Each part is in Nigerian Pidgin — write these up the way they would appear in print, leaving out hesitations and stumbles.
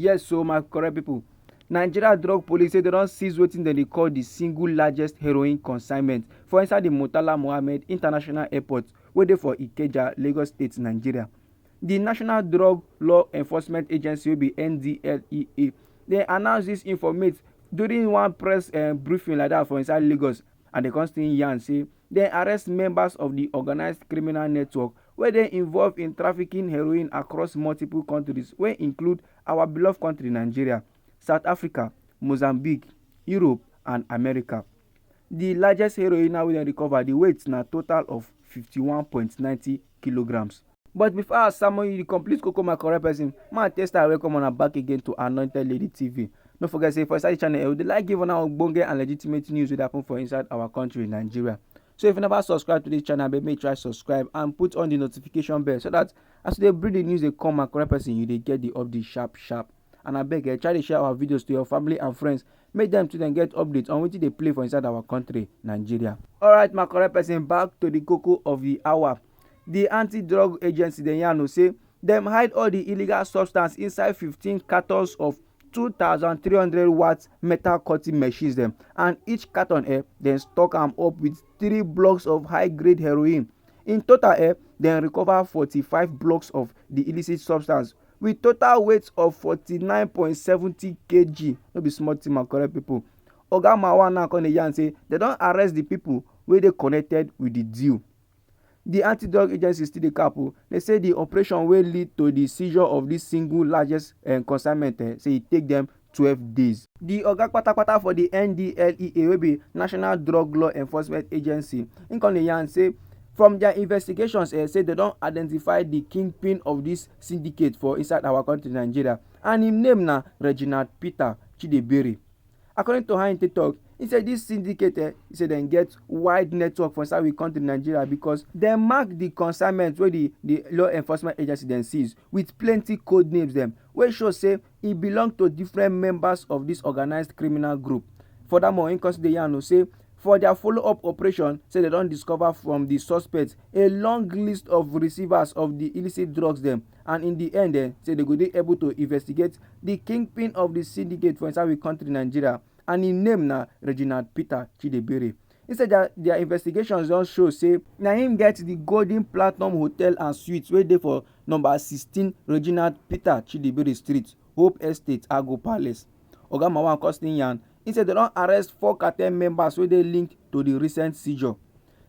Yes, so my correct people, Nigeria drug police say they don seize wetin dem dey call the single largest heroin consignment for inside the Murtala Mohammed International Airport wey dey for Ikeja, Lagos State, Nigeria. The National Drug Law Enforcement Agency wey be NDLEA dey announce dis informate during one press briefing like that for inside Lagos, and dem come still yarn say dem arrest members of the organised criminal network wey dey involved in trafficking heroin across multiple countries wey include our beloved country Nigeria, South Africa, Mozambique, Europe and America. The largest heroin now wey dem recover, the weight na total of 51.90 kilograms. But before I summon you the complete koko my correct person, my tester welcome una back again to Anointed Lady TV. No forget say for inside the channel we dey like give una ogbonge and legitimate news wey dey happen for inside our country Nigeria. So if you never subscribe to this channel, make you try subscribe and put on the notification bell so that as they bring the news they come my correct person, you dey get the update sharp. And I beg try to share our videos to your family and friends, make them to then get updates on wetin dey play for inside our country Nigeria. Alright my correct person, back to the koko of the hour. The anti-drug agency dem yarn say dem hide all the illegal substance inside 15 cartons of 2,300 watts metal cutting machines dem, and each carton dem stock am up with 3 blocks of high grade heroin. In total dem recover 45 blocks of the illicit substance with total weight of 49.70 kg. No be small thing my correct people. Oga Marwan now come dey yarn say dem don arrest the people wey dey connected with the deal. The anti-drug agency still dey cap o. They say the operation wey lead to the seizure of this single largest consignment say e take them 12 days. The oga kpatakpata for the NDLEA wey be National Drug Law Enforcement Agency, im come dey yarn say from their investigations say they don identify the kingpin of this syndicate for inside our country Nigeria, and im name na Reginald Peter Chidebere. According to how im take talk, he say this syndicate he say dem get wide network for inside we country Nigeria because dem mark the consignment wey the law enforcement agency dem seize with plenty code names dem wey show say e belong to different members of this organized criminal group. Furthermore, im come dey yarn say for their follow-up operation say dem don discover from the suspects a long list of receivers of the illicit drugs dem, and in the end say they go dey able to investigate the kingpin of the syndicate for inside we country Nigeria, and im name na Reginald Peter Chidebere. Instead their investigations don show say na him get the Golden Platinum Hotel and Suites wey dey for number 16 Reginald Peter Chidebere Street, Hope Estate, Agbo Palace. Oga Marwan come still yarn, he say dem don arrest 4 cartel members wey dey linked to the recent seizure.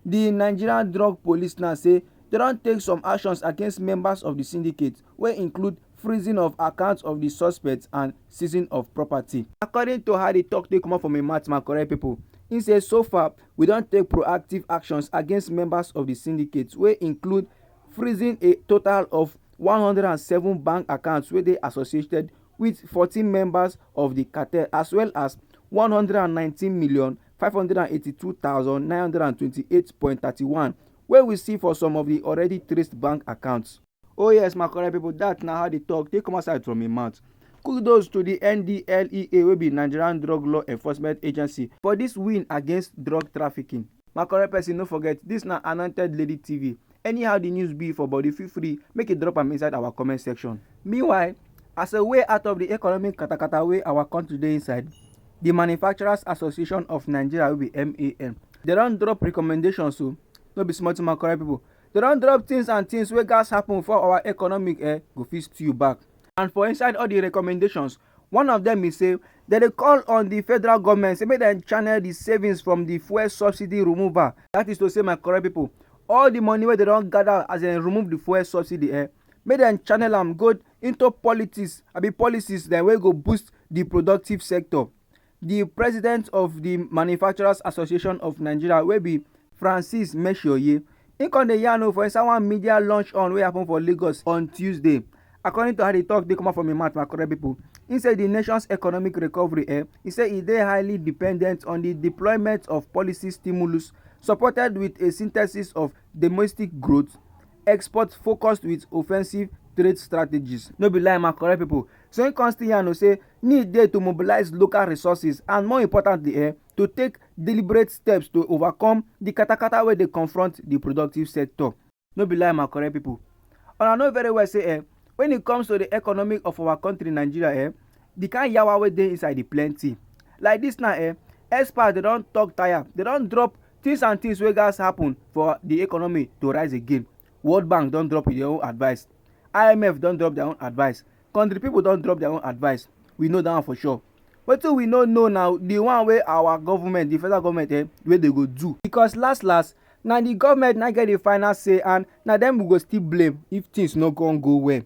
The Nigerian drug police now say they don take some actions against members of the syndicate wey include freezing of accounts of the suspects and seizing of property. According to how the talk take comot from im mouth my correct people, he say so far we don take proactive actions against members of the syndicate wey include freezing a total of 107 bank accounts wey dey associated with 14 members of the cartel, as well as 119,582,928.31 wey we see for some of the already traced bank accounts. Oh yes my correct people, that na how the talk take come outside from im mouth. Kudos to the NDLEA wey be Nigerian Drug Law Enforcement Agency for this win against drug trafficking. My correct person, no forget this na Anointed Lady TV. Anyhow the news be for body, feel free make it drop am inside our comment section. Meanwhile, as a way out of the economic katakata wey our country dey inside, the Manufacturers Association of Nigeria wey be MAN, they don drop recommendations. So no be small thing my correct people. They don drop things wey gats happen for our economic go fit stew back. And for inside all the recommendations, one of them is say dem dey call on the federal government say make dem channel the savings from the fuel subsidy removal. That is to say my correct people, all the money wey dem don gather as dem remove the fuel subsidy make dem channel am go into policies dem wey go boost the productive sector. The president of the Manufacturers Association of Nigeria wey be Francis Meshoye, im come dey yarn for inside one media launch on wey happen for Lagos on Tuesday. According to how the talk dey come out from im mouth my correct people, im say the nation's economic recovery he say e dey highly dependent on the deployment of policy stimulus supported with a synthesis of domestic growth, export focused with offensive trade strategies. No be lie my correct people. So im come still yarn say need dey to mobilize local resources and more importantly to take deliberate steps to overcome the katakata wey dey confront the productive sector. No be lie my correct people. Una know very well say when it comes to the economic of our country Nigeria, the kind yawa wey dey inside the plenty. Like this now, experts they don talk tire, they don drop things and things wey gats happen for the economy to rise again. World Bank don drop their own advice, IMF don drop their own advice, country people don drop their own advice. We know that one for sure. Wetin we no know now, the one wey our government, the federal government, wey dey go do, because last na the government na get the final say, and na dem we go still blame if things no go well.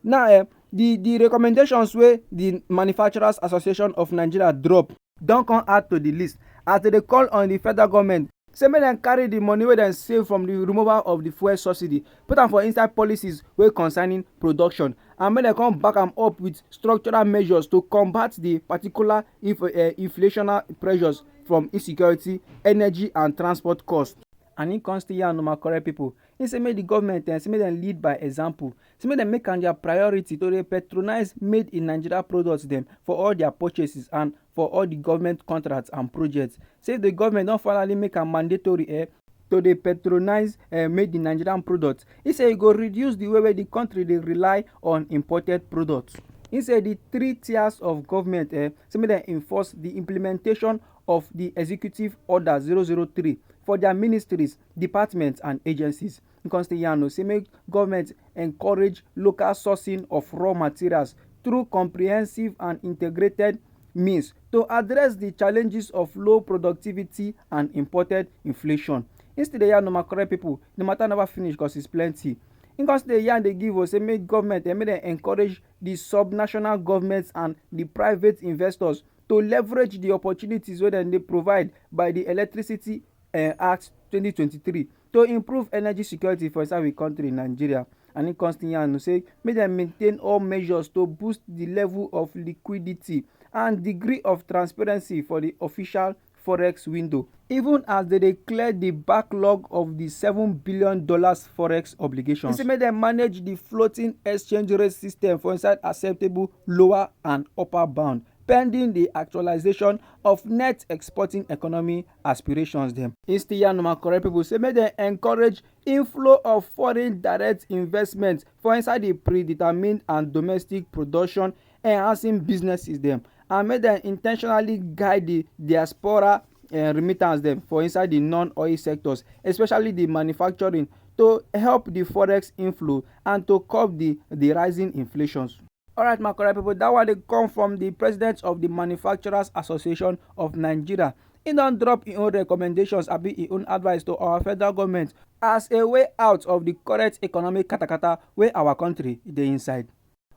Now the recommendations wey the manufacturers association of Nigeria drop don come add to the list as they dey call on the federal government say make dem carry the money wey dem save from the removal of the fuel subsidy, put am for inside policies wey concerning production, and make dem come back am up with structural measures to combat the particular inflationary pressures from insecurity, energy and transport costs. And im come still yarn my correct pipo, im say make the government say make dem lead by example, say make dem make am their priority to dey patronize made in Nigeria products dem for all their purchases and for all the government contracts and projects. Say the government don finally make am mandatory to dey patronize made in Nigerian products. He say e go reduce the way wey the country dey rely on imported products. He say the 3 tiers of government say make dem enforce the implementation of the Executive Order 003 for their ministries, departments and agencies. He come still yarn say make government encourage local sourcing of raw materials through comprehensive and integrated means to address the challenges of low productivity and imported inflation. Instead dey yarn my correct pipo, the matter never finish because it's plenty. Im come still dey yarn dey give us say make government make dem encourage the subnational governments and the private investors to leverage the opportunities wey dem dey provide by the Electricity Act 2023 to improve energy security for inside we country Nigeria. And im come still yarn say make dem maintain all measures to boost the level of liquidity and degree of transparency for the official forex window, even as they dey clear the backlog of the $7 billion forex obligations. He say make dem manage the floating exchange rate system for inside acceptable lower and upper bound, pending the actualization of net exporting economy aspirations dem. Im still yarn my correct pipo say make dem encourage inflow of foreign direct investment for inside the predetermined and domestic production enhancing businesses dem, and make dem intentionally guide the diaspora remittance dem for inside the non-oil sectors, especially the manufacturing, to help the forex inflow and to curb the rising inflations. Alright my correct people, that one dey come from the president of the Manufacturers Association of Nigeria. He don drop his own recommendations abi his own advice to our federal government as a way out of the current economic katakata wey our country dey inside.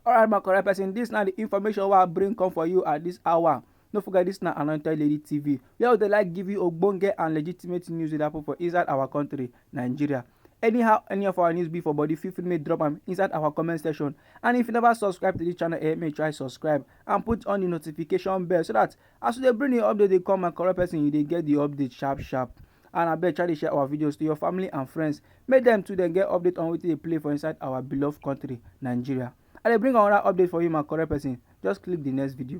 Alright my correct person, this na the information wey I bring come for you at this hour. No forget, this na Anointed Lady TV, where we dey like give you ogbonge and legitimate news wey happen for inside our country Nigeria. Anyhow any of our news be for body, feel free to drop am inside our comment section. And if you never subscribe to this channel, make try subscribe and put on the notification bell so that as we dey bring the update dey come, my correct person, you dey get the update sharp. And abeg try to share our videos to your family and friends, make them too dem get update on wetin dey play for inside our beloved country Nigeria. I dey bring another update for you my correct person. Just click the next video.